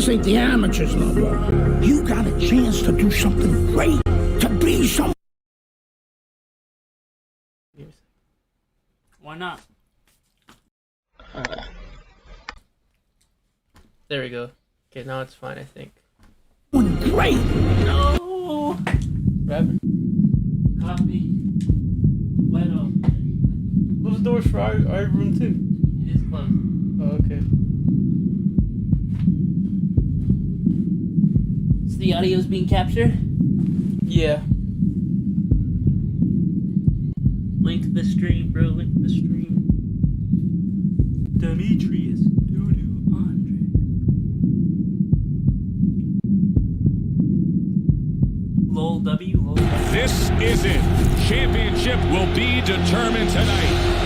This ain't the amateurs no more. You got a chance to do something great, to be someone. Why not? There we go. Okay, now it's fine, I think. Great. No. What happened? Copy. Bueno. Close the doors for our room too. It is closed. Oh, okay. So the audio's being captured? Yeah. Link the stream, bro. Link the stream. Demetrius. Doo-doo. Andre. Lol W. Lol W. This is it. Championship will be determined tonight.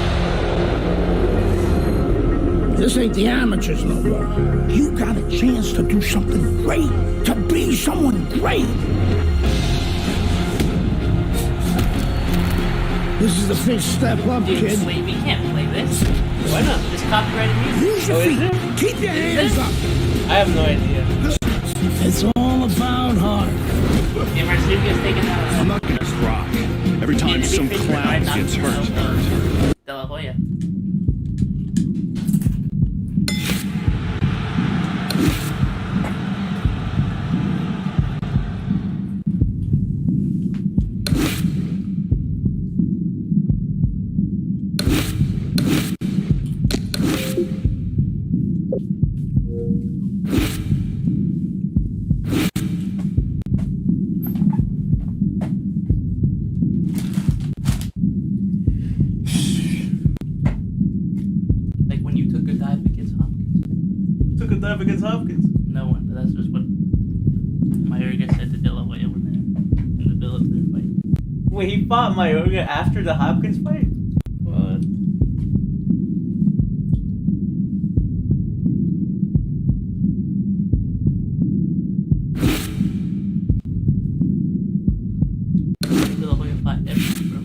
This ain't the amateurs no more. You got a chance to do something great, to be someone great. This is the first step up, Dude, kid. wait, we can't play this. Why not? This copyrighted music. Use your Oh, is feet. it? Keep your hands up. I have no idea. It's all about heart. Yeah, my sleep gets taken out. I'm not gonna rock. Every time some clown gets hurt. De La Hoya. Like when you took a dive against Hopkins. Took a dive against Hopkins. No one, but that's just what Mayorga said to De La Hoya when they're in the build-up to their fight. Wait, he fought Mayorga after the Hopkins fight? What? De La Hoya fought everything, bro.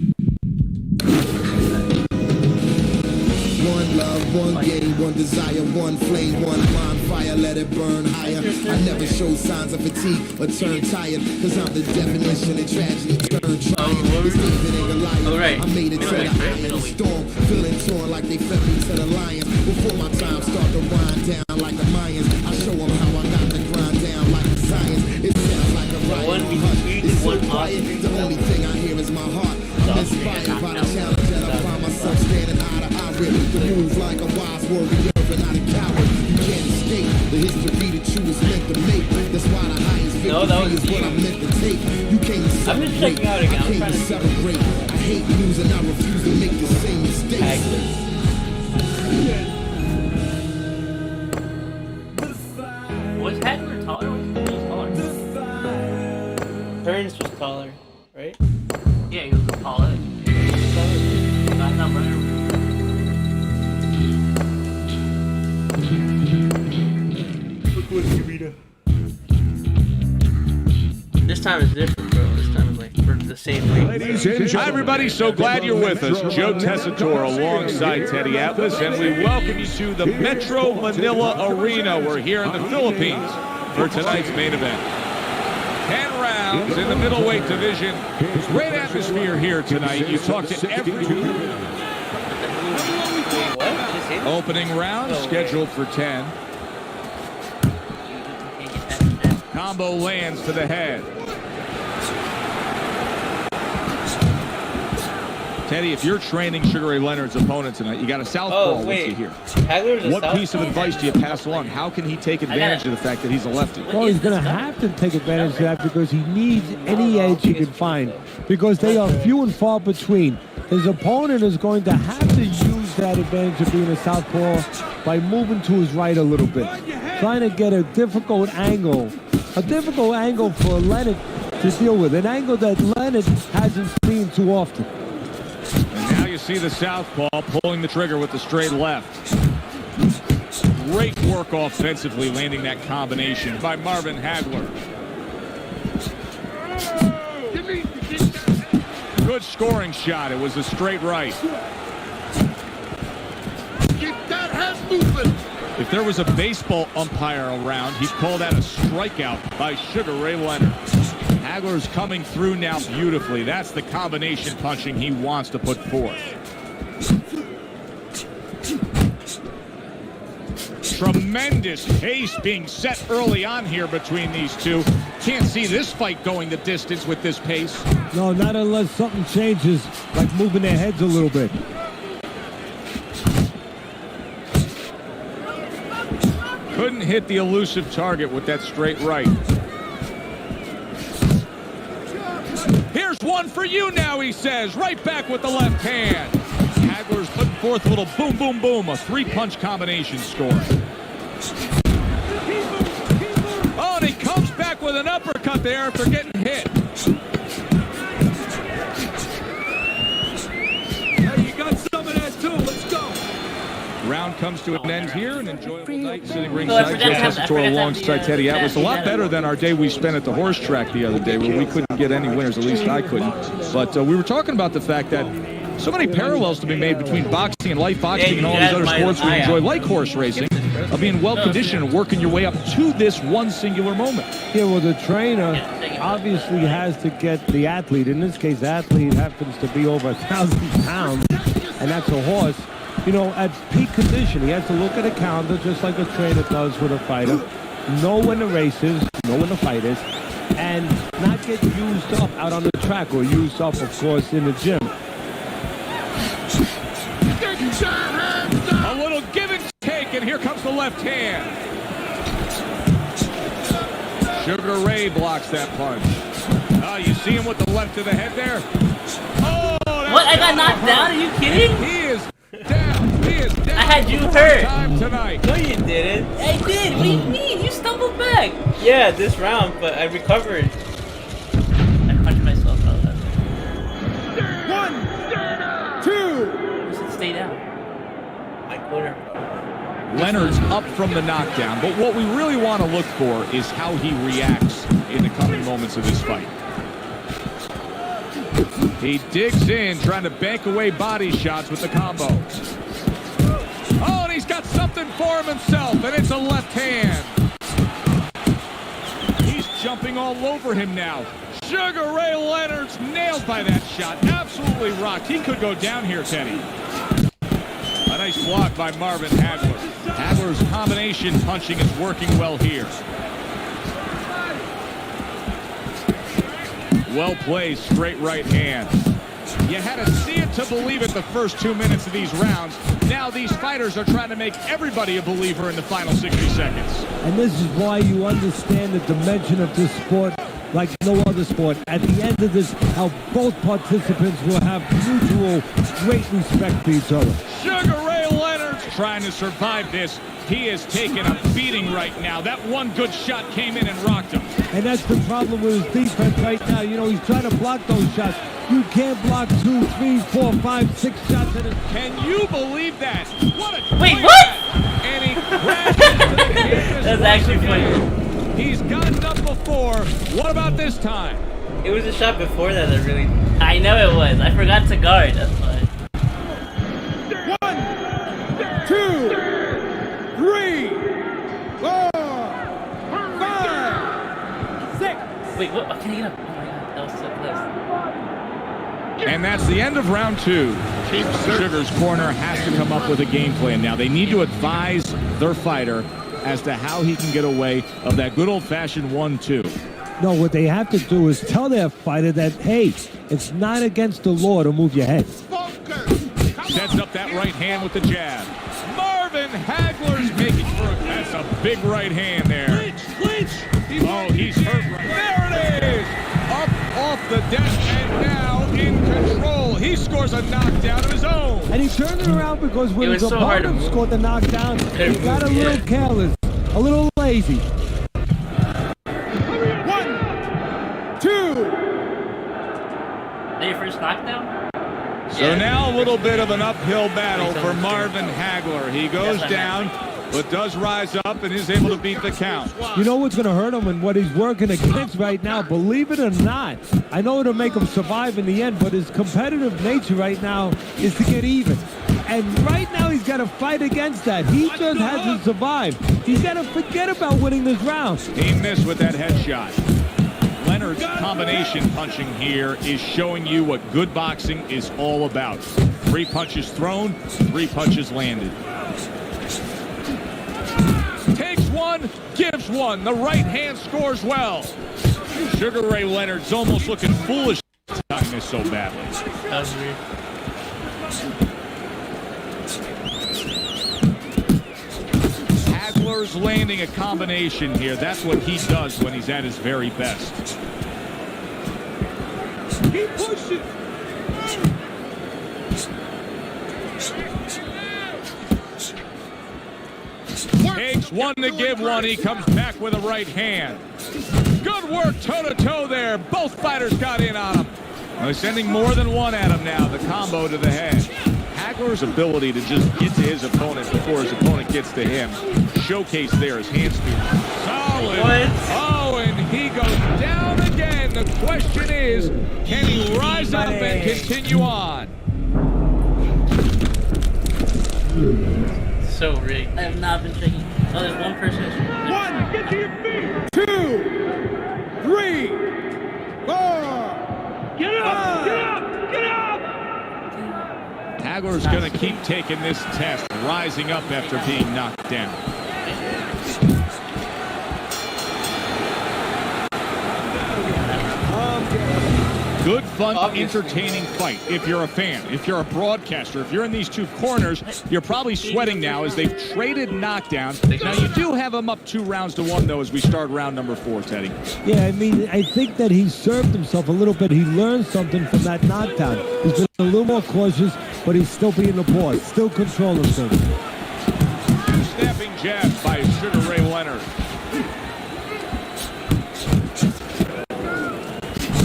One love, one game, one desire, one flame, one bonfire, let it burn higher. I never show signs of fatigue or turn tired, cause I'm the definition of tragedy, turn triumph. It's David and Goliath. I made it to the iron storm, feeling torn like they fed me to the lions. Before my time start to wind down like the Mayans, I show them how I got the grind down like the science. It sounds like a riot on hush. It's so quiet, the only thing I hear is my heart. I'm inspired by the challenge and I find myself standing eye to eye with the move like a wise warrior and not a coward. You can't escape the history that you was meant to make. That's why the highest victory is what I'm meant to take. You can't I'm just checking out again. I came to celebrate. I hate losing. I refuse to make the same mistakes. Was Hagler taller or was he taller? Burns was taller, right? Yeah, he was taller. I thought Leonard was. This time is different, bro. This time is like for the same weight. Hi, everybody. So glad you're with us. Joe Tessitore alongside Teddy Atlas, and we welcome you to the Metro Manila Arena. We're here in the Philippines for tonight's main event. 10 rounds in the middleweight division. Great atmosphere here tonight. You talk to every opening round scheduled for 10. Combo lands to the head. Teddy, if you're training Sugar Ray Leonard's opponent tonight, you got a southpaw. What's he here? What piece of advice do you pass along? How can he take advantage of the fact that he's a lefty? Well, he's going to have to take advantage of that because he needs any edge he can find because they are few and far between. His opponent is going to have to use that advantage of being a southpaw by moving to his right a little bit, trying to get a difficult angle for Leonard to deal with, an angle that Leonard hasn't seen too often. And now you see the southpaw pulling the trigger with the straight left. Great work offensively, landing that combination by Marvin Hagler. Good scoring shot. It was a straight right. Keep that head moving. If there was a baseball umpire around, he'd call that a strikeout by Sugar Ray Leonard. Hagler's coming through now beautifully. That's the combination punching he wants to put forth. Tremendous pace being set early on here between these two. Can't see this fight going the distance with this pace. No, not unless something changes, like moving their heads a little bit. Couldn't hit the elusive target with that straight right. Here's one for you now, he says. Right back with the left hand. Hagler's putting forth a little boom, boom, boom. A three-punch combination score. Oh, and he comes back with an uppercut there after getting hit. Hey, you got some of that too. Let's go. Round comes to an end here. An enjoyable night sitting I ringside. forgot Joe to have- I Tessitore forgot to have alongside the, Teddy Atlas. A lot that better than our day we spent at the horse track the other day where we couldn't get any winners. At least I couldn't. But we were talking about the fact that so many parallels to be made between boxing and light boxing and all these other sports we enjoy, like horse racing, of being well-conditioned and working your way up to this one singular moment. Yeah, well, the trainer obviously has to get the athlete. In this case, the athlete happens to be over 1,000 pounds, and that's a horse. You know, at peak condition, he has to look at a calendar just like a trainer does with a fighter, know when the race is, know when the fight is, and not get used up out on the track or used up, of course, in the gym. A little give and take, and here comes the left hand. Sugar Ray blocks that punch. Oh, you see him with the left to the head there? Oh, What? I got knocked down? Are you kidding? He is down. He is down. I had you for hurt. time tonight. No, you didn't. I did. What do you mean? You stumbled back. Yeah, this round, but I recovered. I punched myself out. 1, 2. I said stay down. My corner. Leonard's up from the knockdown, but what we really want to look for is how he reacts in the coming moments of this fight. He digs in, trying to bank away body shots with the combo. Oh, and he's got something for him himself, and it's a left hand. He's jumping all over him now. Sugar Ray Leonard's nailed by that shot. Absolutely rocked. He could go down here, Teddy. A nice block by Marvin Hagler. Hagler's combination punching is working well here. Well placed, straight right hand. You had to see it to believe it the first 2 minutes of these rounds. Now these fighters are trying to make everybody a believer in the final 60 seconds. And this is why you understand the dimension of this sport like no other sport. At the end of this, how both participants will have mutual great respect for each other. Sugar Ray Leonard's trying to survive this. He is taking a beating right now. That one good shot came in and rocked him. And that's the problem with his defense right now. You know, he's trying to block those shots. You can't block 2, 3, 4, 5, 6 shots at a time. Can you believe that? What a Wait, great what? shot. And he crashed into the canvas. That's actually funny. He's gotten up before. What about this time? It was a shot before that that really. I know it was. I forgot to guard. That's why. 1, 2, 3, 4, 5, 6. Wait, what? Can I get up? Oh my god, that was so close. And that's the end of round 2. Sugar's corner has to come up with a game plan now. They need to advise their fighter as to how he can get away of that good old-fashioned 1-2. No, what they have to do is tell their fighter that, hey, it's not against the law to move your head. Sets up that right hand with the jab. Marvin Hagler's making for it. That's a big right hand there. Oh, he's hurt right. There it is! Up off the deck and now in control. He scores a knockdown of his own. And he turned it around because when It his was so hard to opponent move. scored the knockdown, he Couldn't got a move, little yeah. careless, a little lazy. 1, 2. Is that your first knockdown? So now a little bit of an uphill battle for Marvin Hagler. He goes down, but does rise up and is able to beat the count. You know what's going to hurt him and what he's working against right now, believe it or not. I know it'll make him survive in the end, but his competitive nature right now is to get even. And right now he's got to fight against that. He just hasn't survived. He's got to forget about winning this round. He missed with that headshot. Leonard's combination punching here is showing you what good boxing is all about. 3 punches thrown, 3 punches landed. Takes one, gives one. The right hand scores well. Sugar Ray Leonard's almost looking foolish time this so badly. That was weird. Hagler's landing a combination here. That's what he does when he's at his very best. Keep pushing. Takes one to give one. He comes back with a right hand. Good work toe-to-toe there. Both fighters got in on him. Well, they're sending more than one at him now. The combo to the head. Hagler's ability to just get to his opponent before his opponent gets to him. Showcase there, his hand speed. Solid. What? Oh, and he goes down again. The question is, can he rise up and continue on? So rigged. I have not been checking. Oh, there's one person. One, get to your feet. 2, 3, 4. Get up! Get up! Get up! Hagler's going to keep taking this test, rising up after being knocked down. Good, fun, entertaining fight if you're a fan. If you're a broadcaster, if you're in these two corners, you're probably sweating now as they've traded knockdowns. Now, you do have them up 2-1 though, as we start round number 4, Teddy. Yeah, I mean, I think that he served himself a little bit. He learned something from that knockdown. He's been a little more cautious, but he's still being the boss, still controlling things. Snapping jab by Sugar Ray Leonard.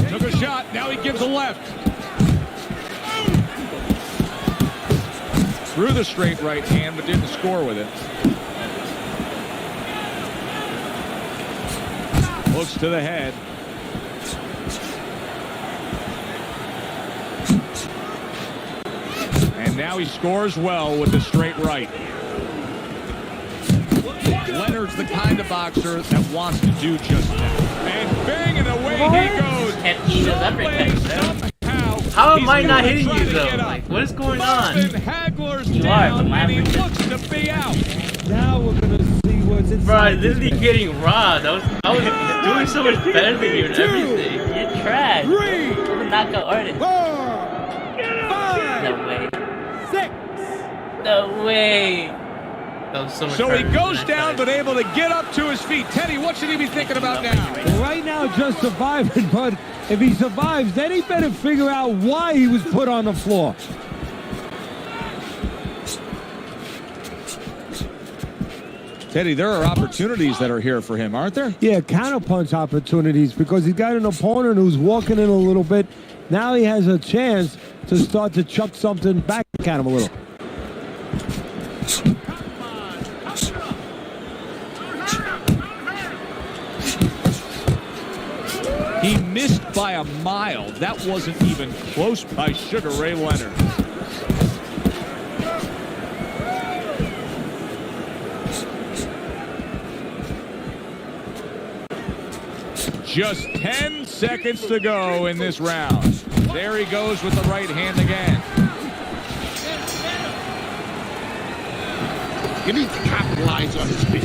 Took a shot, now he gives a left. Threw the straight right hand, but didn't score with it. Looks to the head. And now he scores well with the straight right. Leonard's the kind of boxer that wants to do just that. And bang, and away he goes. He does everything. How am I not hitting you though? Like, what is going on? Hagler's You down, are, but and he my looks to be out. Now we're going to see what's inside. Bro, I'm literally getting robbed. I was doing so much better than you and everything. You're trash. You're the knockout artist. 4, 5, No way. 6. No way. That was so much So he harder goes than I down, thought. but able to get up to his feet. Teddy, what should he be thinking about now? Well, right now, just surviving, but if he survives, then he better figure out why he was put on the floor. Teddy, there are opportunities that are here for him, aren't there? Yeah, counterpunch opportunities because he's got an opponent who's walking in a little bit. Now he has a chance to start to chuck something back at him a little. He missed by a mile. That wasn't even close by Sugar Ray Leonard. Just 10 seconds to go in this round. There he goes with the right hand again. You need to capitalize on his feet.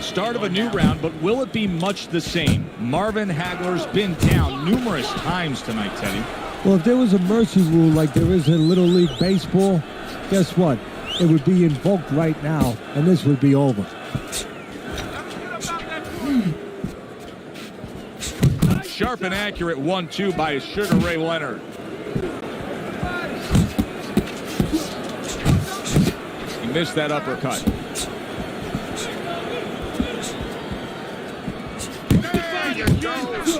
Start of a new round, but will it be much the same? Marvin Hagler's been down numerous times tonight, Teddy. Well, if there was a mercy rule like there is in Little League Baseball, guess what? It would be invoked right now, and this would be over. Sharp and accurate 1-2 by Sugar Ray Leonard. He missed that uppercut.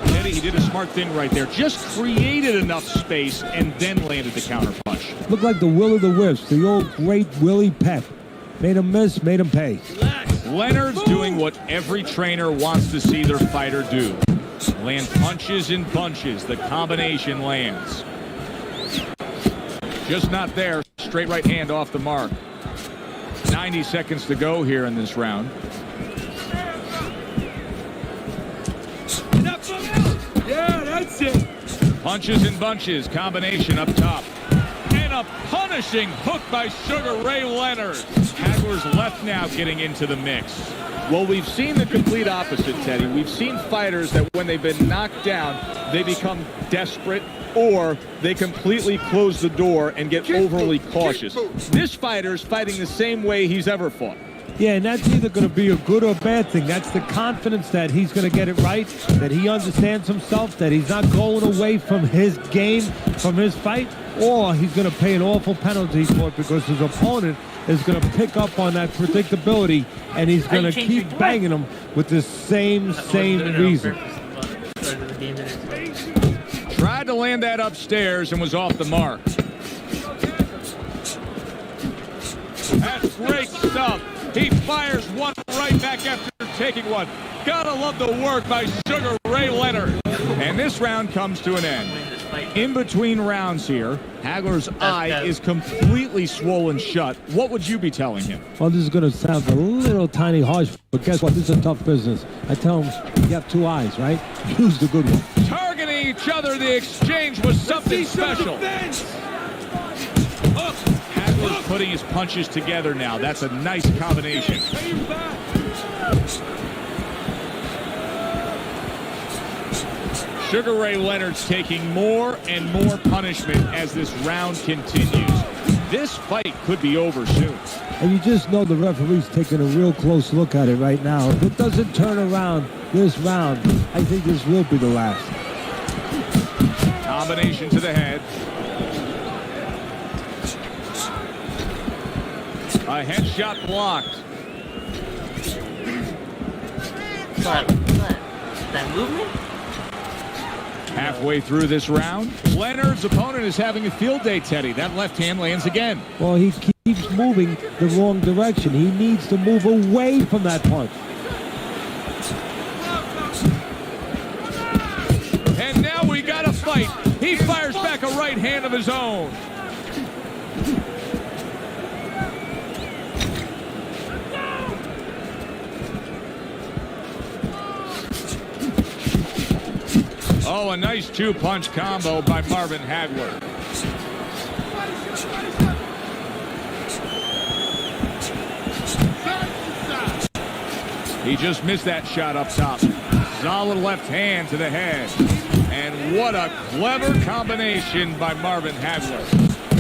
Teddy, he did a smart thing right there. Just created enough space and then landed the counter punch. Looked like the Will of the Wisps, the old great Willie Pep. Made him miss, made him pay. Leonard's doing what every trainer wants to see their fighter do. Land punches in bunches. The combination lands. Just not there. Straight right hand off the mark. 90 seconds to go here in this round. Yeah, that's it. Punches and bunches. Combination up top. And a punishing hook by Sugar Ray Leonard. Hagler's left now getting into the mix. Well, we've seen the complete opposite, Teddy. We've seen fighters that when they've been knocked down, they become desperate or they completely close the door and get overly cautious. This fighter's fighting the same way he's ever fought. Yeah, and that's either going to be a good or bad thing. That's the confidence that he's going to get it right, that he understands himself, that he's not going away from his game, from his fight, or he's going to pay an awful penalty for it because his opponent is going to pick up on that predictability, and he's going to keep banging him with the same reason. Tried to land that upstairs and was off the mark. That's great stuff. He fires one right back after taking one. Gotta love the work by Sugar Ray Leonard. And this round comes to an end. In between rounds here, Hagler's eye is completely swollen shut. What would you be telling him? Well, this is going to sound a little tiny harsh, but guess what? This is a tough business. I tell him, you have two eyes, right? Use the good one. Targeting each other, the exchange was something special. Hagler's putting his punches together now. That's a nice combination. Sugar Ray Leonard's taking more and more punishment as this round continues. This fight could be over soon. And you just know the referee's taking a real close look at it right now. If it doesn't turn around this round, I think this will be the last. Combination to the head. A headshot blocked. That movement? Halfway through this round, Leonard's opponent is having a field day, Teddy. That left hand lands again. Well, he keeps moving the wrong direction. He needs to move away from that punch. And now we got a fight. He fires back a right hand of his own. Oh, a nice two-punch combo by Marvin Hagler. He just missed that shot up top. Solid left hand to the head. And what a clever combination by Marvin Hagler.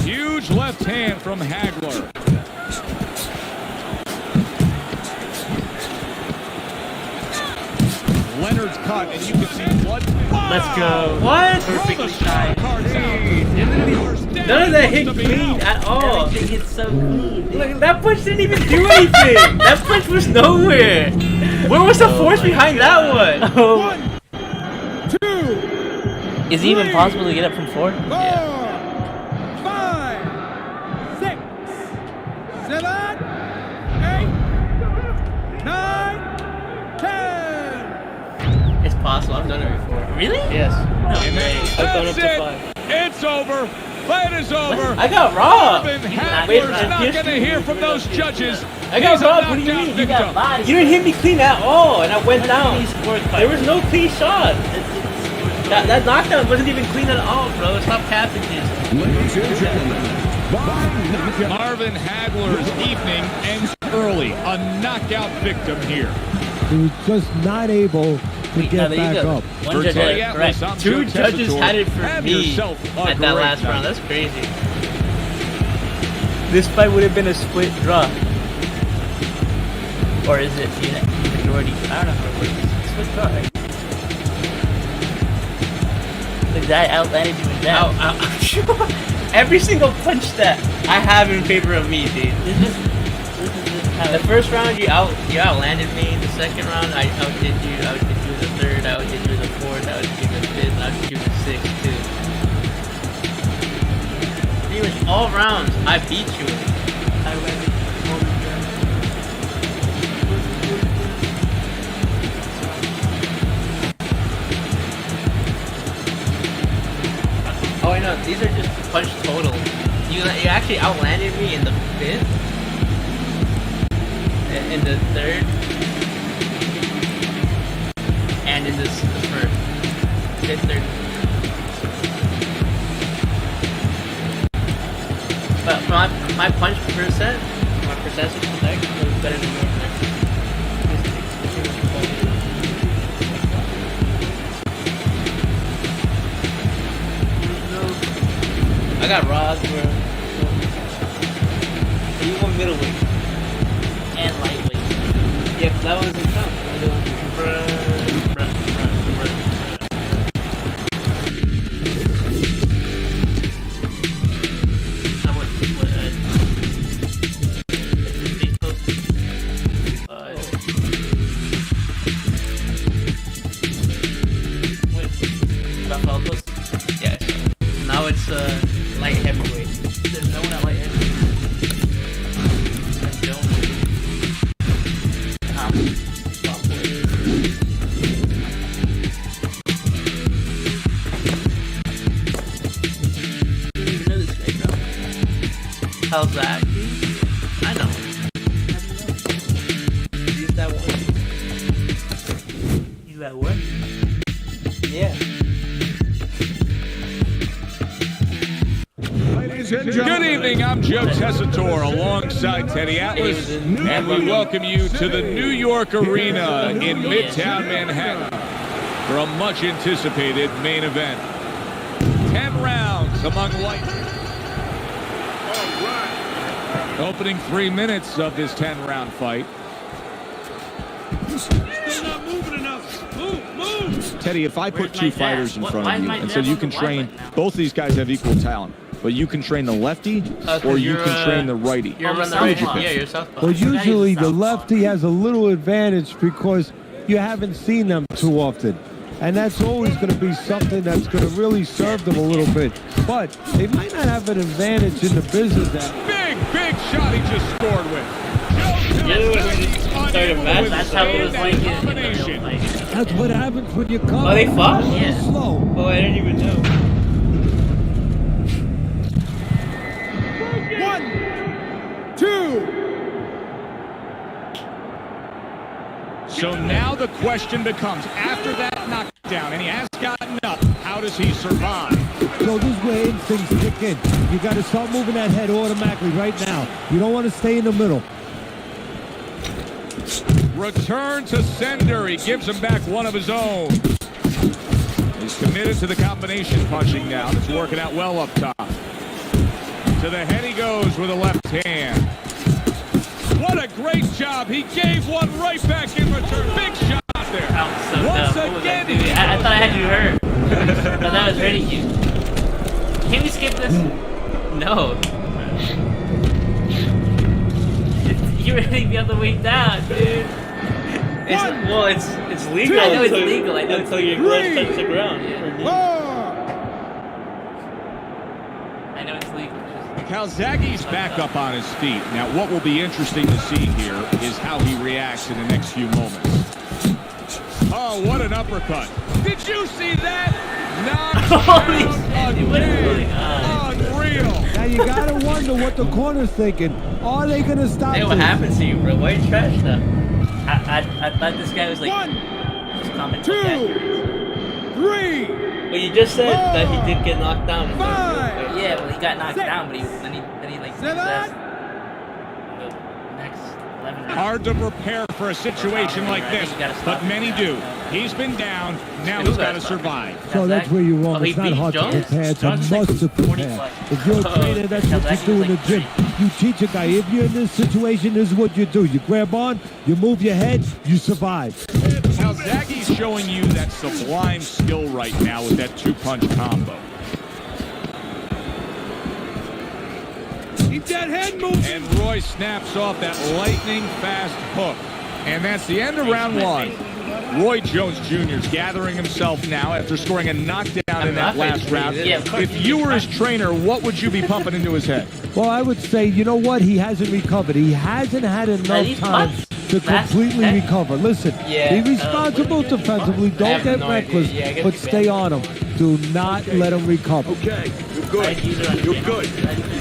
Huge left hand from Hagler. Leonard's cut, and you can see blood. Let's go. What? Perfectly timed. None of that hit clean at all. Everything hit so clean. Look, that punch didn't even do anything. That punch was nowhere. Where was the force behind that one? 1, 2. Is it even possible to get up from 4? 4, 5, 6, 7, 8, 9, 10. It's possible. I've done it before. Really? Yes. No way. I've gone up to 5. It's over. Fight is over. I got robbed. Marvin Hagler's not going to hear from those judges. I got robbed. What do you mean? You got bodied. You didn't hit me clean at all, and I went down. There was no clean shot. That knockdown wasn't even clean at all, bro. Stop capping this. Ladies and gentlemen, Marvin Hagler's evening ends early. A knockout victim here. He was just not able to get back up. One judge had it correct. 2 judges had it for me at that last round. That's crazy. This fight would have been a split draw. Or is it majority? I don't know how it works. Split draw, right? Like that outlanded you with that. Every single punch that I have in favor of me, dude. The first round you outlanded me. The second round I outdid you. I outdid you the third. I outdid you the fourth. I outdid you the fifth. I outdid you the sixth too. Pretty much all rounds I beat you. I went. Oh, I know. These are just punch total. You actually outlanded me in the 5th. In the 3rd. And in the 1st. 5th, 3rd. But my punch percent, my percentage of deck was better than yours. I got robbed, bro. You won middleweight and lightweight. Yeah, but that one doesn't count. Yes. Now it's light heavyweight. There's no one at light heavyweight. I don't even know this guy, bro. How's that? I know. Use that one. Use that one? Yeah. Good evening, I'm Joe Tessitore alongside Teddy Atlas, and we welcome you to the New York Arena in Midtown Manhattan for a much anticipated main event. 10 rounds among light. Opening 3 minutes of this 10-round fight. Still not moving enough. Move. Teddy, if I put two fighters in front of you and said you can train, both of these guys have equal talent, but you can train the lefty or you can train the righty. You're on the right. Yeah, you're southpaw. Well, usually the lefty has a little advantage because you haven't seen them too often. And that's always going to be something that's going to really serve them a little bit. But they might not have an advantage in the business. Big shot he just scored with. That's how it was like in the real fight. That's what happens when you come. Oh, they fought? Yeah. Slow. Oh, I didn't even know. 1, 2. So now the question becomes, after that knockdown, and he has gotten up, how does he survive? So this is where instincts kick in. You got to start moving that head automatically right now. You don't want to stay in the middle. Return to sender. He gives him back one of his own. He's committed to the combination punching now. It's working out well up top. To the head he goes with a left hand. What a great job. He gave one right back in return. Big shot there. Once again. I thought I had you hurt. I thought I was hurting you. Can we skip this? No. You're hitting me on the way down, dude. It's legal. I know it's legal. I know until your gloves touch the ground. Yeah. I know it's legal. Calzaghe's back up on his feet. Now, what will be interesting to see here is how he reacts in the next few moments. Oh, what an uppercut. Did you see that? Holy shit, what is going on? Unreal. Now you got to wonder what the corner's thinking. Are they going to stop Hey, what happened to you, bro? Why are you trash stuff? I thought this guy was like... 1, comment 2, 3. Well, you just said that he did get knocked down. 5. Yeah, well, he got knocked down, but then he like... 7. The next 11 rounds. Hard to prepare for a situation like this, but many do. He's been down, now he's got to survive. So that's where you're wrong. Oh, he It's not beat hard Jones? to prepare. It's a Jones is like must to 40 prepare. plus. If you're a trainer, that's what you do in the gym. You teach a guy. If you're in this situation, this is what you do. You grab on, you move your head, you survive. Calzaghe's showing you that sublime skill right now with that two-punch combo. Keep that head moving. And Roy snaps off that lightning-fast hook. And that's the end of round one. Roy Jones Jr. is gathering himself now after scoring a knockdown in that last round. If you were his trainer, what would you be pumping into his head? Well, I would say, you know what? He hasn't recovered. He hasn't had enough time to completely recover. Listen, be responsible defensively. Don't get reckless, but stay on him. Do not let him recover. Okay, we're Good. You're good.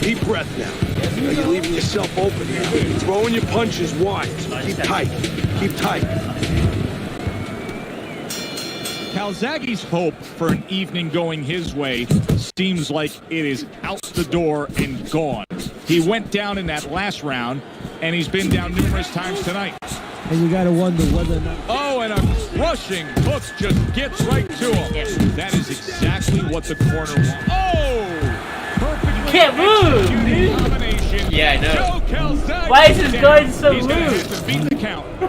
Deep breath now. You're leaving yourself open here. Throwing your punches wide. Keep tight. Keep tight. Calzaghe's hope for an evening going his way seems like it is out the door and gone. He went down in that last round, and he's been down numerous times tonight. And you got to wonder whether or not... Oh, and a crushing hook just gets right to him. That is exactly what the corner wants. Oh! Perfectly Can't move, dude. combination. Yeah, I know. Joe Calzaghe. Why is his guard so He's gonna loose? have to beat the count. I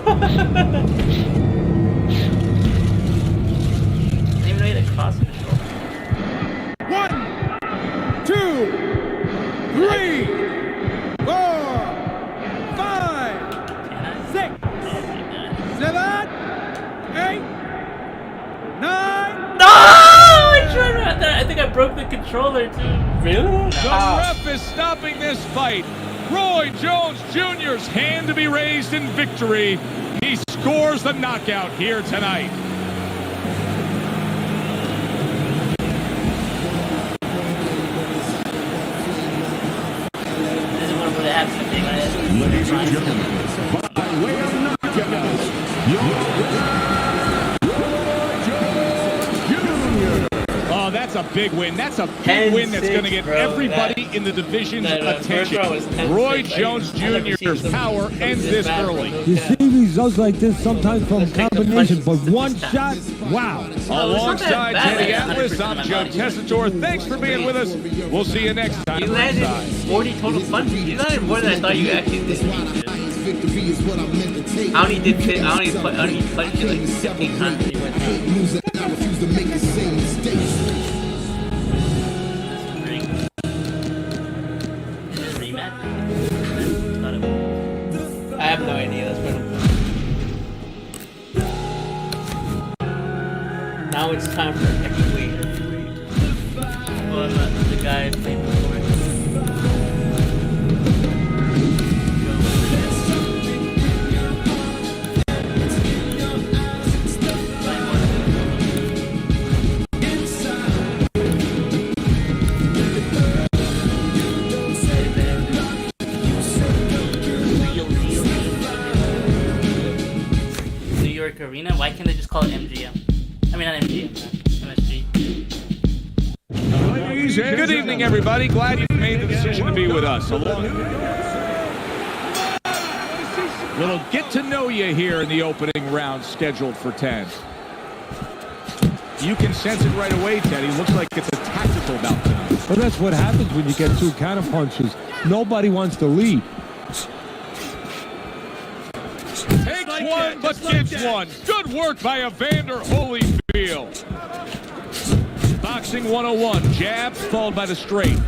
didn't even know he had a cross in the shoulder. 1, 2, 3, 4, 5, 6, 7, 8, 9. No! I tried that. I think I broke the controller too. Really? The ref is stopping this fight. Roy Jones Jr.'s hand to be raised in victory. He scores the knockout here tonight. This is one where they have something on it. Ladies and gentlemen, by way of knockouts, Oh, that's a big win. That's a big win that's going to get everybody in the division's attention. Roy Jones Jr.'s power ends this early. You see results like this sometimes from combination, but one shot, wow. Alongside Teddy Atlas, I'm Joe Tessitore. Thanks for being with us. We'll see you next time. You landed 40 total punches. You landed more than I thought you actually did. I only did punch you like 15 times. You went down. I have no idea. That's what now it's time for heavyweight. Well, the guy I played before. Arena. Why can't they just call it MGM? I mean, not MGM, MSG. Good evening, everybody. Glad you made the decision to be with us. Little get to know you here in the opening round scheduled for 10. You can sense it right away, Teddy. Looks like it's a tactical bout tonight. Well, that's what happens when you get two counter punches. Nobody wants to lead. Takes one, but gives one. Good work by Evander Holyfield. Boxing 101. Jab followed by the straight.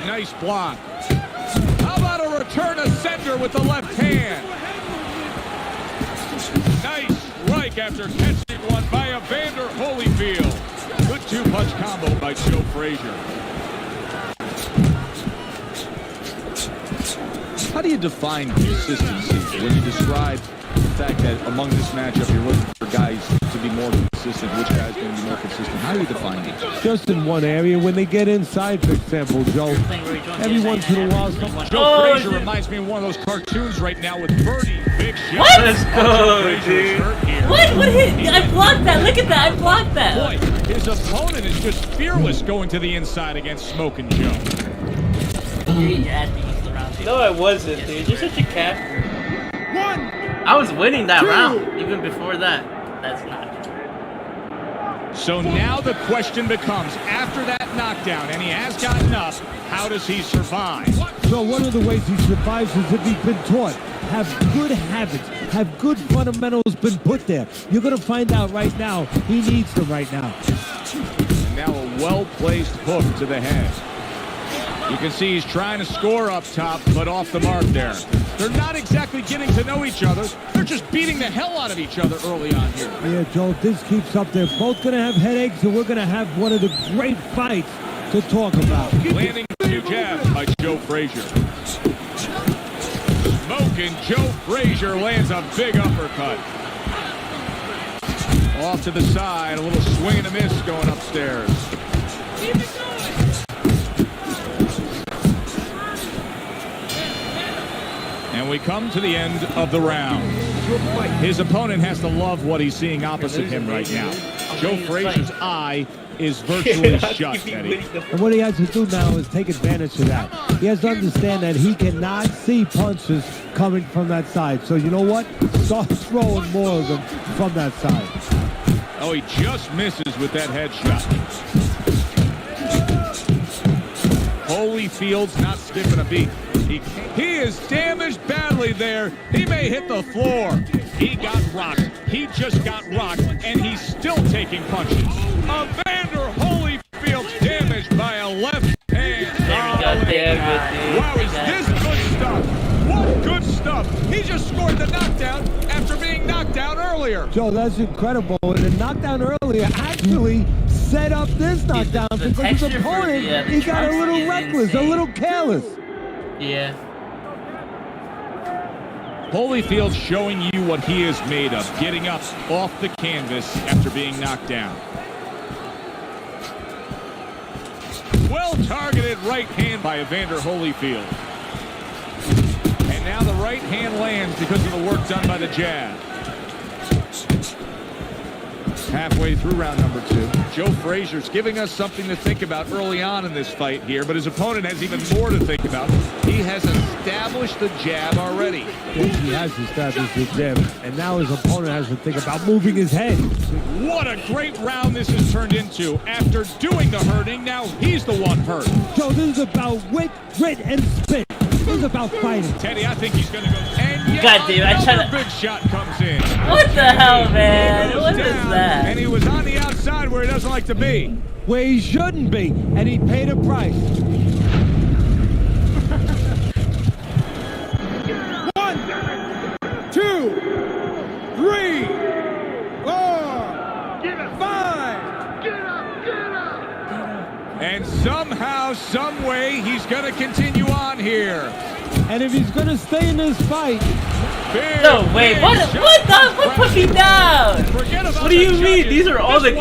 Nice block. How about a return ascender with the left hand? Nice strike after catching one by Evander Holyfield. Good two-punch combo by Joe Frazier. How do you define consistency when you describe the fact that among this matchup you're looking for guys to be more consistent? Which guy's going to be more consistent? How do you define it? Just in one area. When they get inside, for example, Joe, every once in a while, Joe Frazier reminds me of one of those cartoons right now with Birdie. Big shot. What? Let's go, dude. What hit? I blocked that. Look at that. I blocked that. Boy, his opponent is just fearless going to the inside against Smokin' Joe. No, I wasn't, dude. You're such a capper. I was winning that round, even before that. That's not true. So now the question becomes, after that knockdown, and he has gotten up, how does he survive? So one of the ways he survives is if he's been taught. Have good habits. Have good fundamentals been put there. You're going to find out right now. He needs them right now. And now a well-placed hook to the head. You can see he's trying to score up top, but off the mark there. They're not exactly getting to know each other. They're just beating the hell out of each other early on here. Yeah, Joe, if this keeps up, they're both going to have headaches, and we're going to have one of the great fights to talk about. Landing two jabs by Joe Frazier. Smokin' Joe Frazier lands a big uppercut. Off to the side, a little swing and a miss going upstairs. And we come to the end of the round. His opponent has to love what he's seeing opposite him right now. Joe Frazier's eye is virtually shut, Eddie. And what he has to do now is take advantage of that. He has to understand that he cannot see punches coming from that side. So you know what? Start throwing more of them from that side. Oh, he just misses with that headshot. Holyfield's not skipping a beat. He is damaged badly there. He may hit the floor. He got rocked. He just got rocked, and he's still taking punches. Evander Holyfield's damaged by a left hand. Wow, is this good stuff? What good stuff? He just scored the knockdown after being knocked down earlier. Joe, that's incredible. And the knockdown earlier actually set up this knockdown because his opponent, he got a little reckless, a little careless. Yeah. Holyfield's showing you what he is made of, getting up off the canvas after being knocked down. Well-targeted right hand by Evander Holyfield. And now the right hand lands because of the work done by the jab. Halfway through round number 2. Joe Frazier's giving us something to think about early on in this fight here, but his opponent has even more to think about. He has established the jab already. Yes, he has established the jab, and now his opponent has to think about moving his head. What a great round this has turned into. After doing the hurting, now he's the one hurt. Joe, this is about wit, grit, and spit. This is about fighting. Teddy, I think he's going to go. And yet God damn, I tried to... big shot comes in. What the hell, man? What is that? And he was on the outside where he doesn't like to be. Where he shouldn't be, and he paid a price. 1, 2, 3, 4, 5. Get up. And somehow, some way, he's going to continue on here. And if he's going to stay in this fight... No, wait, what put me down? What do you mean? These are the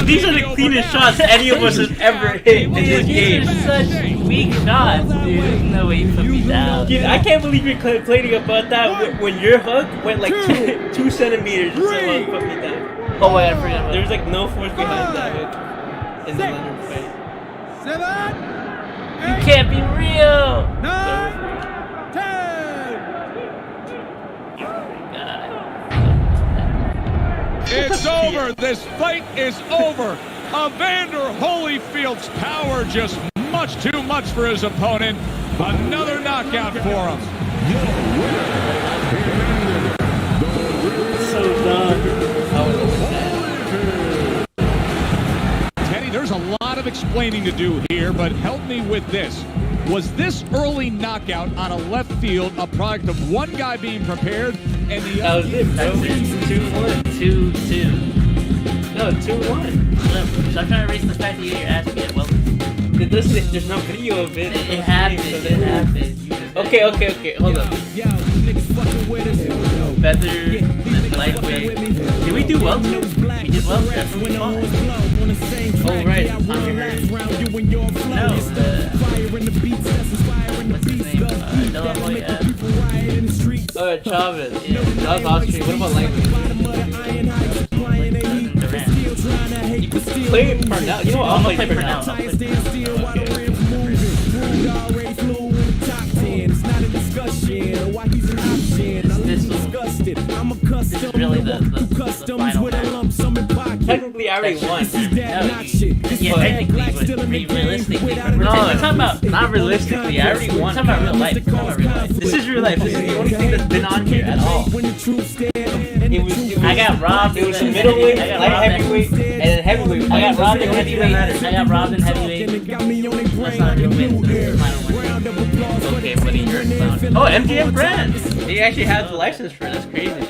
cleanest shots any of us have ever hit in this game. Such weak shots, dude. There's no way you put me down. Dude, I can't believe you're complaining about that when your hook went like 2 centimeters and someone put me down. Oh my god, I forgot about that. There's like no force behind that hook in the Leonard fight. 7, 8, You can't be real! 9, 10. It's over. This fight is over. Evander Holyfield's power just much too much for his opponent. Another knockout for him. So Teddy, there's a lot of explaining to do here, but help me with this. Was this early knockout on a left field a product of one guy being prepared and the other? That was it. 2-1. 2-2. No, 2-1. So I'm trying to erase the fact that you're asking it. Well, there's no video of it. It happened. It happened. Okay. Hold up. Feather, lightweight. Did we do well too? We did well. That's what we fought. Oh right. No. What's his name? Alright, Chavez. Yeah, that was Austrian. What about lightweight? You could play Parnell. You know what? I'll play Parnell. This is really the final match. Technically, I already won. Yeah, technically, but realistically. No, I'm talking about not realistically. I already won. I'm talking about real life. This is real life. This is the only thing that's been on here at all. I got robbed. It was middleweight, light heavyweight, and then heavyweight. I got robbed in heavyweight. I got robbed in heavyweight. That's not a good win. Okay, buddy, you're a clown. Oh, MGM brand. He actually has the license for it. That's crazy.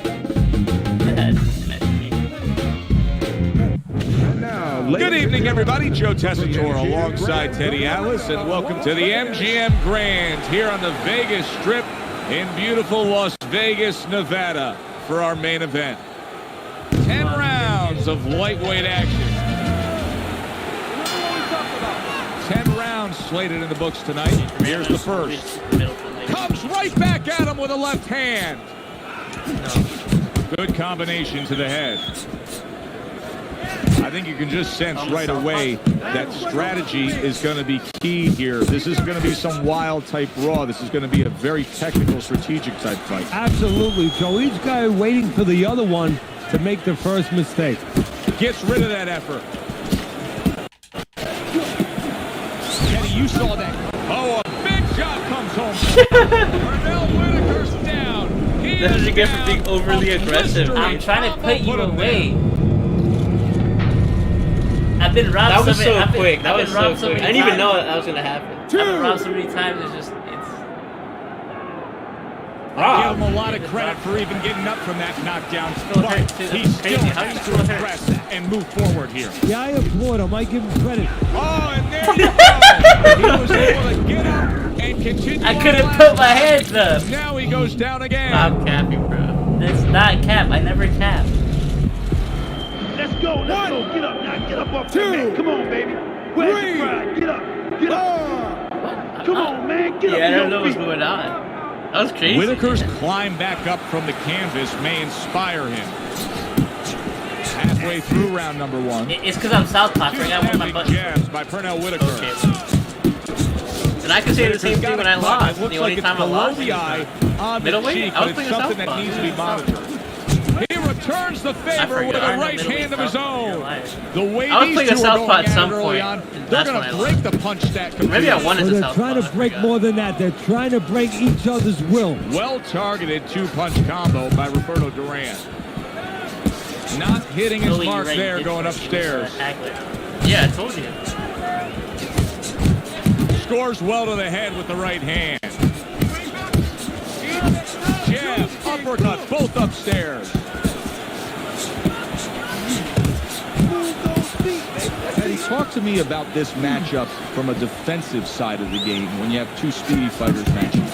Good evening, everybody. Joe Tessitore alongside Teddy Atlas, and welcome to the MGM Grand here on the Vegas Strip in beautiful Las Vegas, Nevada for our main event. 10 rounds of lightweight action. 10 rounds slated in the books tonight. Here's the first. comes right back at him with a left hand. Good combination to the head. I think you can just sense right away that strategy is going to be key here. This isn't going to be some wild type Raw. This is going to be a very technical, strategic type fight. Absolutely, Joe. Each guy waiting for the other one to make the first mistake. Gets rid of that effort. Kenny, you saw that. Oh, a big shot comes home. Pernell Whitaker's down. That's what you get for being overly aggressive. I'm trying to put you away. I've been robbed. That was so quick. That was so quick. I didn't even know that was gonna happen. I've been robbed so many times. It's I give him a lot of credit for even getting up from that knockdown, but he still has to press and move forward here. Yeah, I applaud him. I give him credit. Oh, and there you go. He was able to get up and continue. I couldn't put my hands up. Now he goes down again. I'm capping, bro. That's not cap. I never cap. Let's go, let's go. Get up now, get up off the mat. Come on, baby. Where's the pride? Get up, get up. Come on, man, get up. Yeah, I don't know what's going on. That was crazy. Whitaker's climb back up from the canvas may inspire him. Halfway through round number one. It's because I'm southpaw, so I got one of my buttons. Jabs by Pernell Whitaker. Okay. And I can say the same thing when I lost. The only time I lost the eye on the middleweight. cheek, I was but it's playing something southpaw. that needs to be monitored. He returns the favor with a right hand of his own. The way I was these playing a two are southpaw going at at some it early point, on, and they're that's going when to I break the punch stack completely. Maybe I won as a They're southpaw. trying to break more than that. They're trying to break each other's will. Well-targeted two-punch combo by Roberto Duran. Not hitting his Totally mark right. there, going upstairs. Yeah, I told you. Scores well to the head with the right hand. Jab, uppercut, both upstairs. Eddie, talk to me about this matchup from a defensive side of the game when you have two speedy fighters matching.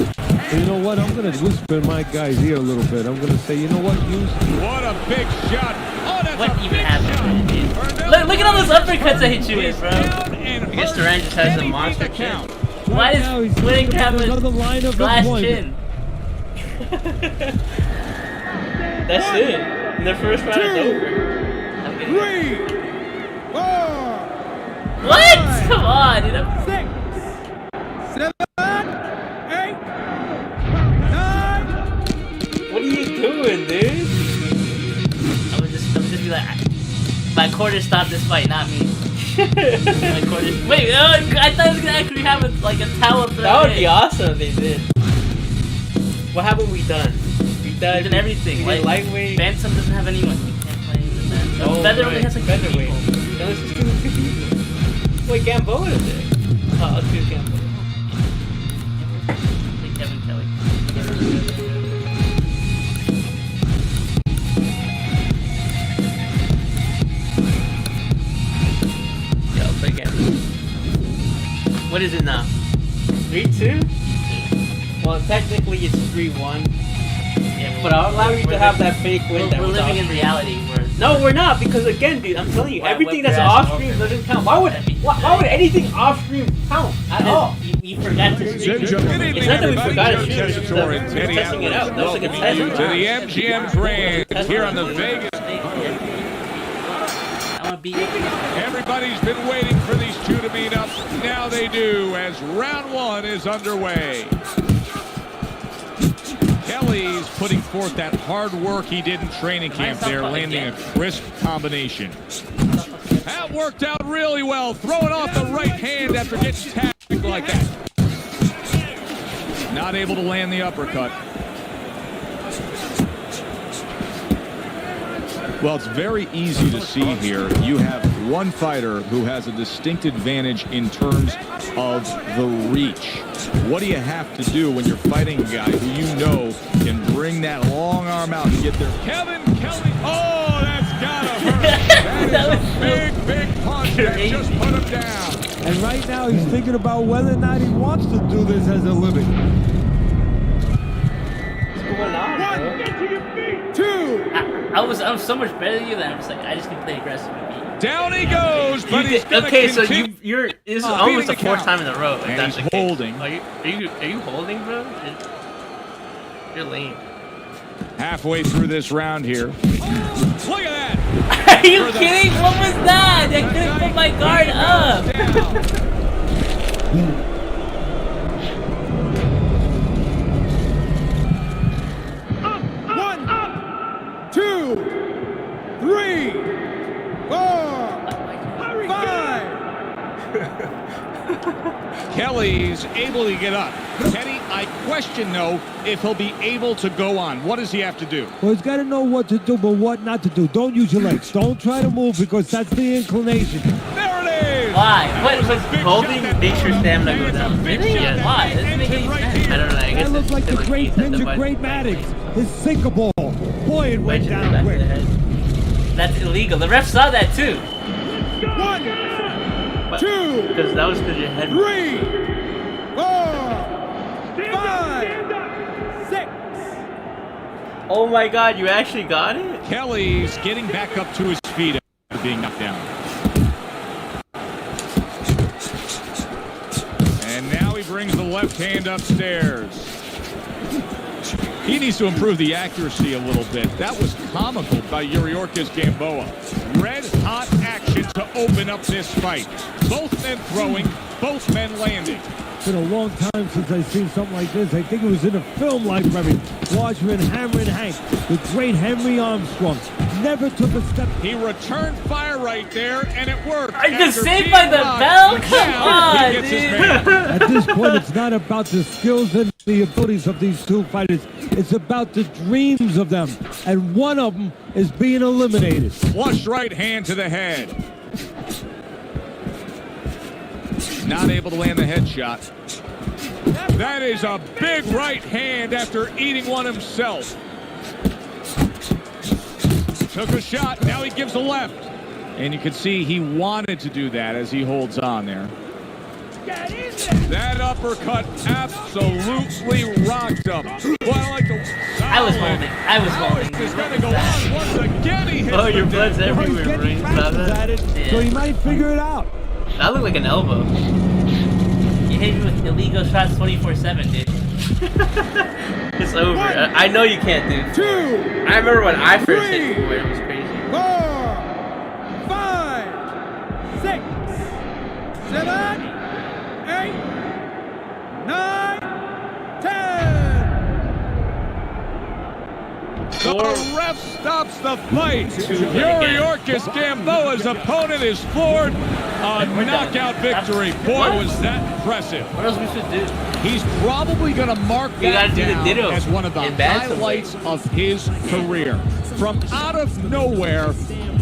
You know what? I'm going to whisper in my guy's ear a little bit. I'm going to say, you know what? What a big shot. Oh, that's What a even big happened? shot. Look at all those uppercuts I hit you with, bro. I guess Duran just has a monster chin. Why Right now, does he's Whitaker have another a line of glass employment. chin? That's it. And the first round is over. 3, 4, What? Come on, dude. 6, 7, 8, 9. What are you doing, dude? I would just be like, my quarter stopped this fight, not me. My quarter. Wait, I thought I was gonna actually have a towel for That would be awesome if they did. What haven't we done? We done everything. We did lightweight. Bantam doesn't have anyone. You can't play with that. Oh, Feather right. only has like 2 Featherweight. people. Then let's just do the 2 people. Wait, Gamboa is it? Oh, let's do Gamboa. Like Kevin Kelly. Yeah, I'll play Gamboa. What is it now? 3-2? Well, technically it's 3-1. Yeah, But I'll allow you to have that fake win. We're that was living in off-screen. reality. No, we're not, because again, dude, I'm telling you, Why, everything whip that's your ass off stream over. doesn't count. Why would anything off stream count at all? You forgot to Good stream. evening, It's not that we everybody. forgot Joe to shoot, it's just Tessitore and that Teddy we're testing it Atlas out. That was like a welcoming you test. to the MGM Grand here on the Vegas. I want to beat you. Everybody's been waiting for these two to meet up. Now they do as round one is underway. Kelly's putting forth that hard work he did in training camp there, landing a crisp combination. That worked out really well, throwing off the right hand after getting tapped like that. Not able to land the uppercut. Well, it's very easy to see here. You have one fighter who has a distinct advantage in terms of the reach. What do you have to do when you're fighting a guy who you know can bring that long arm out and get there? Kevin Kelly. Oh, that's gotta hurt. That is a big punch that just put him down. And right now he's thinking about whether or not he wants to do this as a living. What's going on, bro? Get to your feet. 2, I'm so much better than you that I'm just like, I just can play aggressive and beat you. Down he goes, but he's gonna Okay, so continue. you're this is almost the fourth time in a row. If And that's he's the case. holding. Are you holding, bro? You're lame. Halfway through this round here. Look at that! Are you kidding? What was that? I couldn't put my guard up. One, two, three, four, five. Kelly's able to get up. Teddy, I question, though, if he'll be able to go on. What does he have to do? Well, he's got to know what to do, but what not to do. Don't use your legs. Don't try to move because that's the inclination. There it is! Why? What? Holding makes your stamina go down. Really? Yeah. Why? Doesn't make any sense. I don't know. I guess That looked like the it's great like pitcher, Great Maddox. His sinker ball. Boy, it went down quick. That's illegal. The ref saw that too. One, two, Because that was because your head. 3, 4, 5, 6. Oh my God! You actually got it. Kelly's getting back up to his feet after being knocked down. And now he brings the left hand upstairs. He needs to improve the accuracy a little bit. That was comical by Yuriorkis Gamboa. Red hot action to open up this fight. Both men throwing, both men landing. It's been a long time since I've seen something like this. I think it was in a film library. Watchmen, Hammer and Hank. The great Henry Armstrong never took a step. He returned fire right there, and it worked. Are you After saved being by the knocked bell? down, Come on, he gets his dude. man. At this point, it's not about the skills and the abilities of these two fighters. It's about the dreams of them. And one of them is being eliminated. Flush right hand to the head. Not able to land the headshot. That is a big right hand after eating one himself. Took a shot, now he gives a left. And you can see he wanted to do that as he holds on there. That uppercut absolutely rocked him. Well, I like the I was holding. He's going to go on once again. He hits Oh, your the blood's deck. Well, he's everywhere, getting bro. You saw practice that? at it, so he might figure it out. That looked like an elbow. You hit me with illegal shots 24/7, dude. It's over. I know you can't do. 2, I remember when I first hit 3, you, where it was crazy. 4, 5, 6, 7, 8, 9, 10. The ref stops the fight. Yuriorkis Gamboa's opponent is floored. A knockout victory. Boy, was that impressive. What else we should do? He's probably going to mark You that gotta do the down ditto as one of the in bantamweight. highlights of his career. From out of nowhere,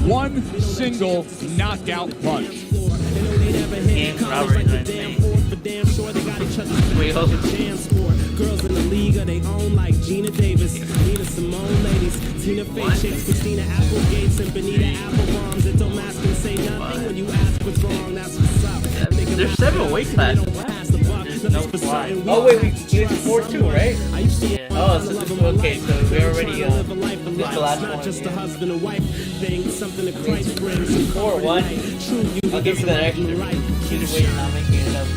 one single knockout punch. Game robbery, Wait, hold on. Girls in the league of their own like Gina Davis, Nina Simone ladies, Tina Fey chicks, Christina Applegates, and Benita Applebombs that don't ask and say nothing when you ask what's wrong, that's what's up. There's several weight classes. no fly. Oh wait, we did 4-2, right? Oh, so this is okay. So we already this is the last one. Just a husband and wife thing, something that Christ brings. 4-1. I'll give you that extra. Either way, you're not making it up.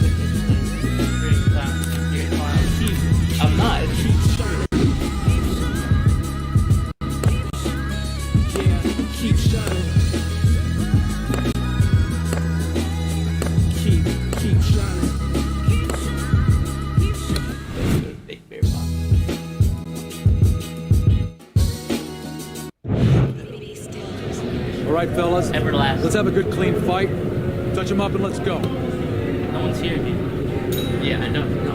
I'm not. Keep shining. Keep shining. Big beer pop. All right, fellas. Everlast. Let's have a good, clean fight. Touch them up and let's go. No one's here, dude. Yeah, I know. No.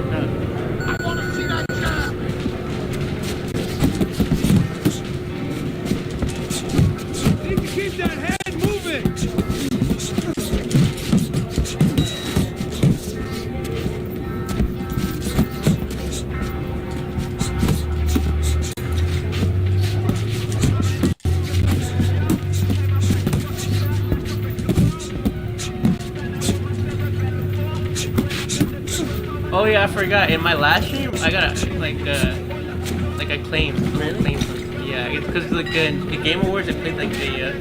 Need to keep that head moving. Oh yeah, I forgot. In my last stream, I got a claim. Really? Yeah. Yeah, it's because like the Game Awards, they played like the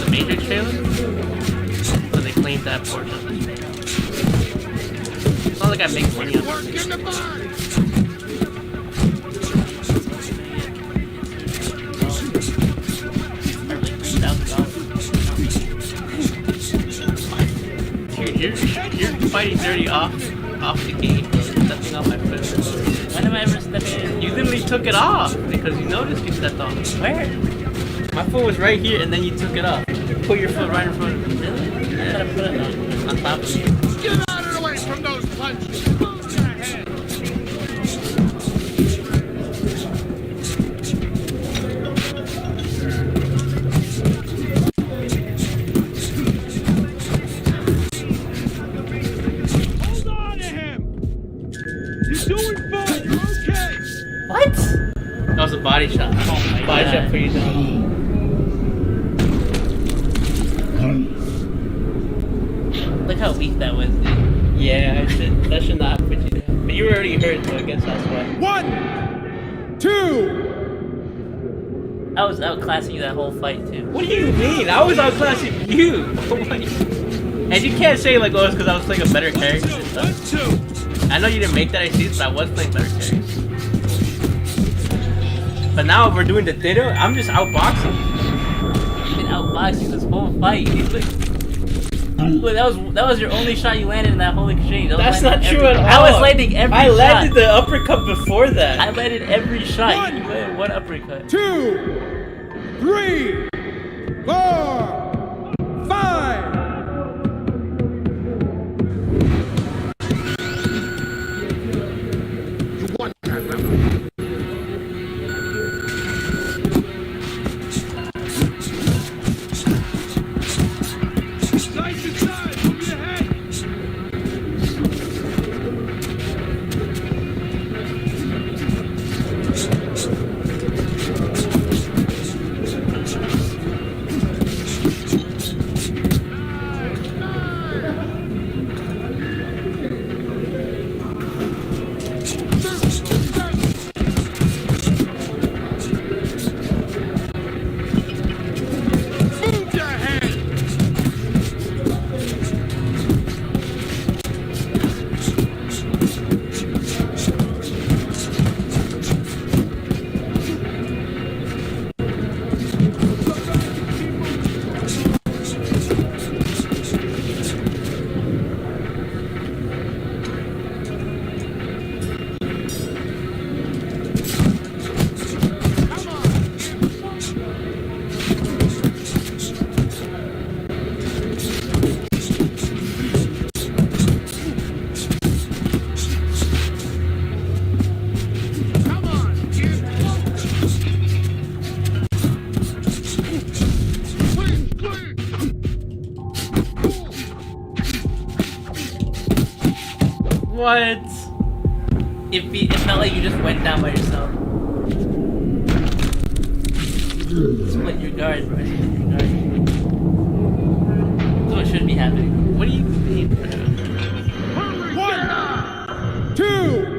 Matrix trailer, so they claimed that portion. It's not like I make money on it. You're fighting dirty off the game, bro. You're stepping off my foot. When am I ever stepping in? You literally took it off because you noticed you stepped off. Where? My foot was right here and then you took it off. You put your foot right in front of me. Really? I thought I put it On top of you. Get out of the way from those punches. Move your head. Hold on to him. You're doing fine. You're okay. What? That was a body shot. Oh my Body God. shot for you down. Look how weak that was, dude. Yeah, that should not put you down. But you were already hurt, so I guess that's why. 1, 2. I was outclassing you that whole fight, too. What do you mean? I was outclassing you. And you can't say like, oh, it's because I was playing a better character and stuff. I know you didn't make that excuse, but I was playing better characters. But now we're doing the ditto. I'm just outboxing. You've been outboxing this whole fight. Look, that was your only shot you landed in that whole exchange. That's not true at all. I was landing every shot. I landed the uppercut before that. I landed every shot. You landed one uppercut. 2, 3, 4, 5. Nice inside. Move your head. Move your head. Come on, kid. Please, please. What? It felt like you just went down by yourself. Split your guard, bro. Split your guard. That's what should be happening. What do you mean, bro? 1, 2.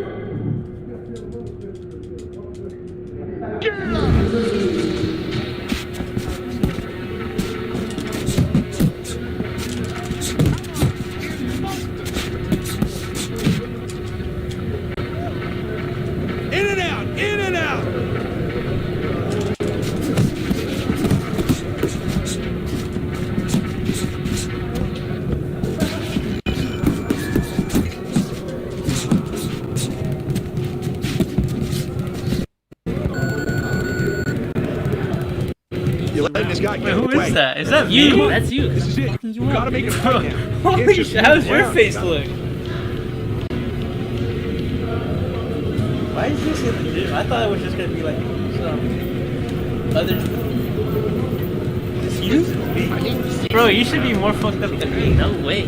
Get up. In and out, in and out. You're letting this guy Wait, get who away. is that? Is that you? That's you. This is it. You gotta make it right now. Holy shit, how's your face look? Why is this in the gym? I thought it was just gonna be like some other. This you? Bro, you should be more fucked up than me. No way.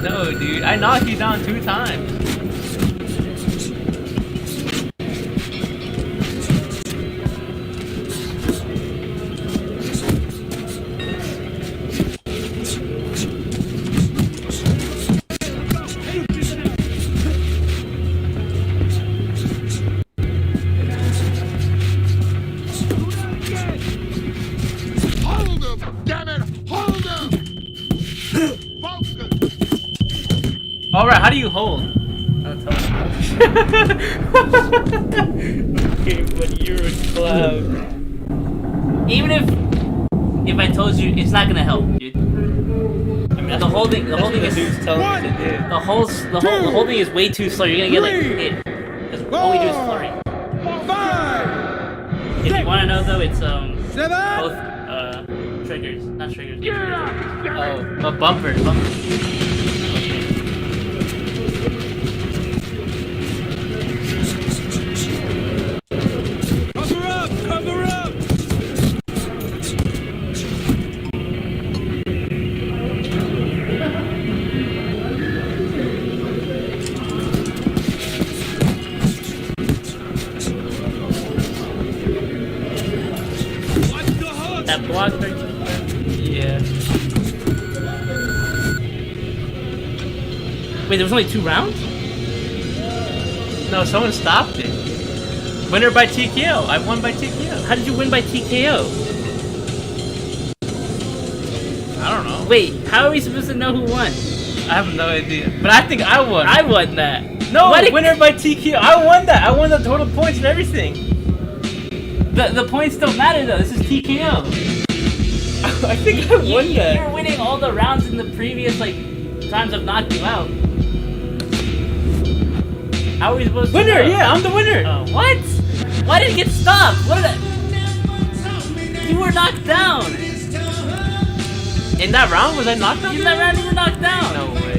No, dude. I knocked you down 2 times. All right, how do you hold? Okay, but you're a clown. Even if I told you, it's not gonna help, dude. I mean, The holding is the holding is way too slow. You're gonna get like hit. Because all we do is flurry. 5, If you want to know though, it's 7, both triggers, not triggers. Oh, bumpers. cover up! That block right. Yeah. Wait, there was only 2 rounds? No, someone stopped it. Winner by TKO. I won by TKO. How did you win by TKO? I don't know. Wait, how are we supposed to know who won? I have no idea. But I think I won. I won that. No, winner by TKO. I won that. I won the total points and everything. The points don't matter though. This is TKO. I think I won that. You're winning all the rounds in the previous times I've knocked you out. How are we supposed to Winner, know? yeah, I'm the winner. Oh, what? Why did it get stopped? What did I... You were knocked down. In that round, was I knocked down? In that round, you were knocked down. No way.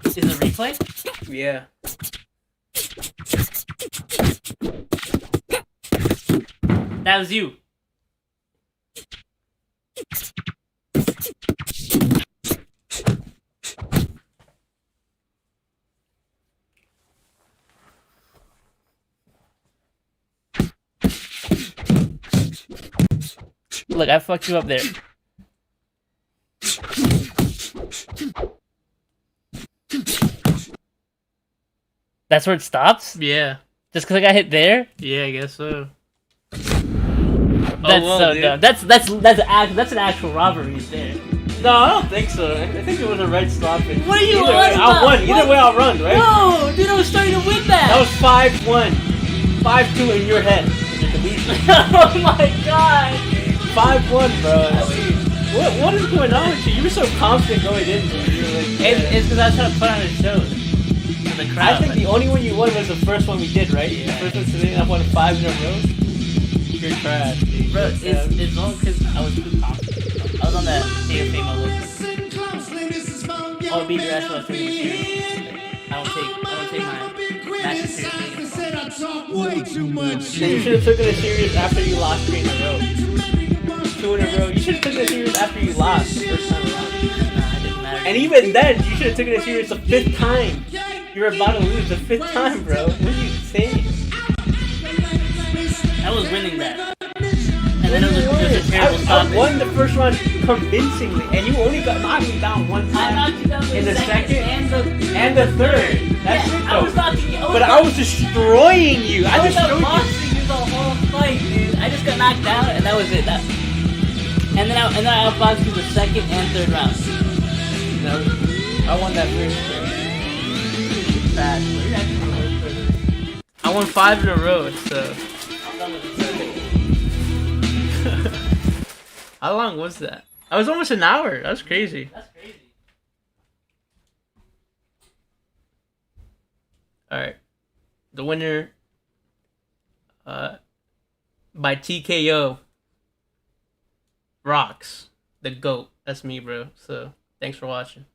Is it a replay? Yeah. That was you. Look, I fucked you up there. That's where it stops? Yeah. Just because I got hit there? Yeah, I guess so. That's so dumb. That's an actual robbery right there. No, I don't think so. I think it was a right stoppage. What are you Either on way, about? I'll win. Either way, I'll run, right? No, dude, I was starting to win that. That was 5-1. 5-2 in your head. You're delusional. Oh my god. 5-1, bro. What is going on with you? You were so confident going in there. You were like, It's because I was trying to put on a show. For the crowd. I think the only one you won was the first one we did, right? Yeah. The first one today, I won 5 in a row. You're trash, dude. Bro, it's all because I was too confident. I was on that Day of Fame list. Oh, beat your ass while I was taking it serious. I don't take my matches seriously. Then you should have taken it serious after you lost 3 in a row. 2 in a row. You should have taken it serious after you lost the first time around. Nah, it didn't matter. And even then, you should have taken it serious the 5th time. You're about to lose the 5th time, bro. What are you saying? I was winning that. And then it was a terrible I won the first round convincingly, and you only got knocked me down 1 I time. knocked you down in the second and the third. That's it, I though. was knocking you. But I was destroying you. I was destroyed you. boxing you the whole fight, dude. I just got knocked down, and that was it. And then I outboxed you the second and third round. No, I won that first round. Bad. I won 5 in a row, so. I'm done with this. How long was that? I was almost an hour. That was crazy. That's crazy. Alright. The winner by TKO Rocks, the GOAT. That's me, bro. So, thanks for watching.